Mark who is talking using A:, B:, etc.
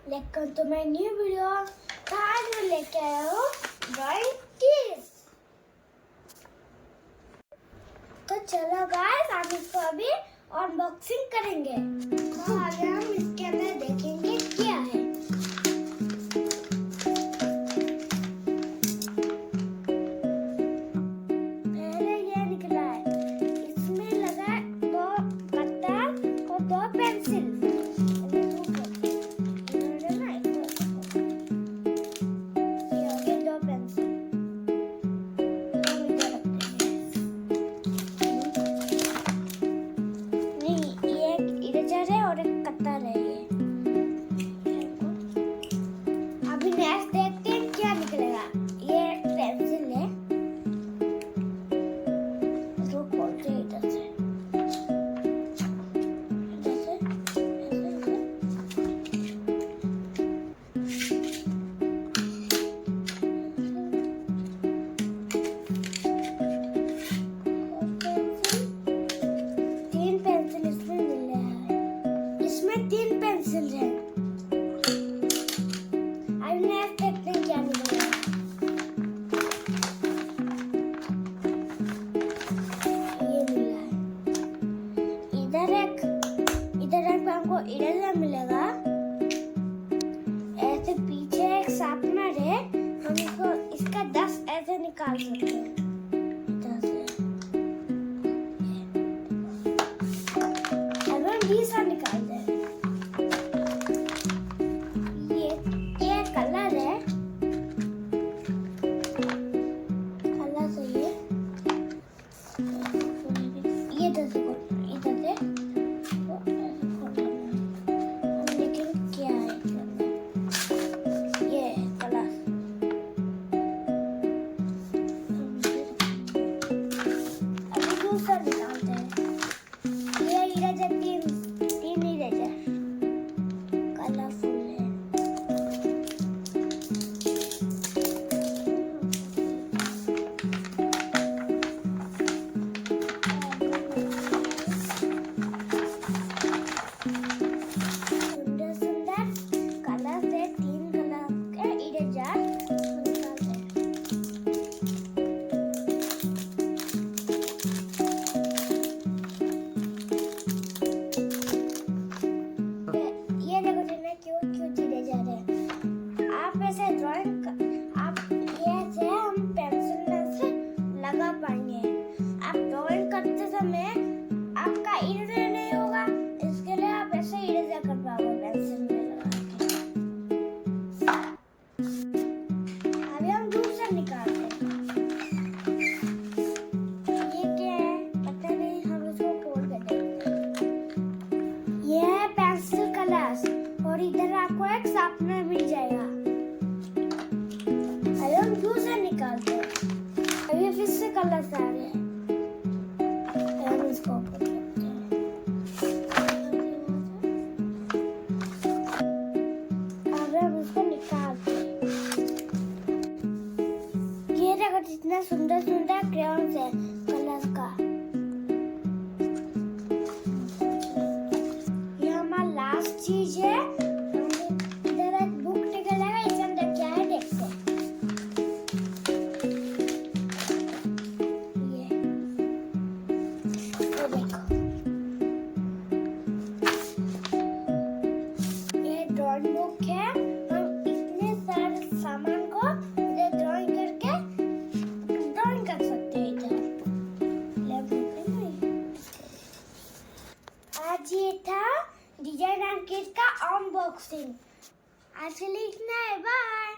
A: लेकर तो मैं न्यू वीडियो आज मैं लेके आया हूँ ड्राइंग किट्स। तो चलो गाइस, हम इसको अभी अनबॉक्सिंग करेंगे। तो आगे हम इसके अंदर देखेंगे क्या है। पहले ये निकला है, इसमें लगा है 2 कटर और 2 पेंसिल। और एक कटर है ये। अभी नेक्स्ट देखते हैं क्या निकलेगा। ये पेंसिल है, इसको खोलते हैं इधर से। तीन पेंसिल इसमें मिल रहा है, इसमें 3 पेंसिल है। अब नेक्स्ट देखते हैं क्या मिलेगा। ये मिला है, इधर एक हमको इरेजर मिलेगा। ऐसे पीछे एक शार्पनर है, हम इसका 10 ऐसे निकाल सकते हैं। अब हम 20 निकालते हैं। ये कलर है, कलर से ये इधर से हम देखेंगे क्या है इसके अंदर। ये कलर अभी दूसरा निकालते हैं। ये इरेजर तीन इरेजर कलरफुल है। सुंदर कलर से 3 कलर के इरेजर निकालते हैं। ये देखो कितने क्यूट इरेजर है। आप ऐसे ड्राइंग आप ये से हम पेंसिल से लगा पाएंगे। आप ड्राइंग करते समय आपका इरेजर नहीं होगा, इसके लिए आप ऐसे इरेजर कर पाओगे पेंसिल में लगा के। अभी हम दूसरा निकालते हैं। ये क्या है पता नहीं, हम इसको खोल के देखते हैं। ये है पेंसिल कलर्स और इधर आपको एक शार्पनर मिल जाएगा। अभी हम दूसरा निकालते हैं। अभी फिर से कलर्स आ रहे हैं, हम इसको ओपन करते हैं। अब हम इसको निकालते हैं। ये देखो कितना सुंदर क्रेयॉन्स है कलर्स का। ये हमारा लास्ट चीज है। इधर एक बुक निकलेगा, इसके अंदर क्या है देखते हैं। ये देखो, ये ड्राइंग बुक है। हम इतने सारे सामान को इधर ड्राइंग करके ड्राइंग कर सकते हैं। इधर आज ये था डिजाइन किट का अनबॉक्सिंग। आज के लिए इतना है, बाय।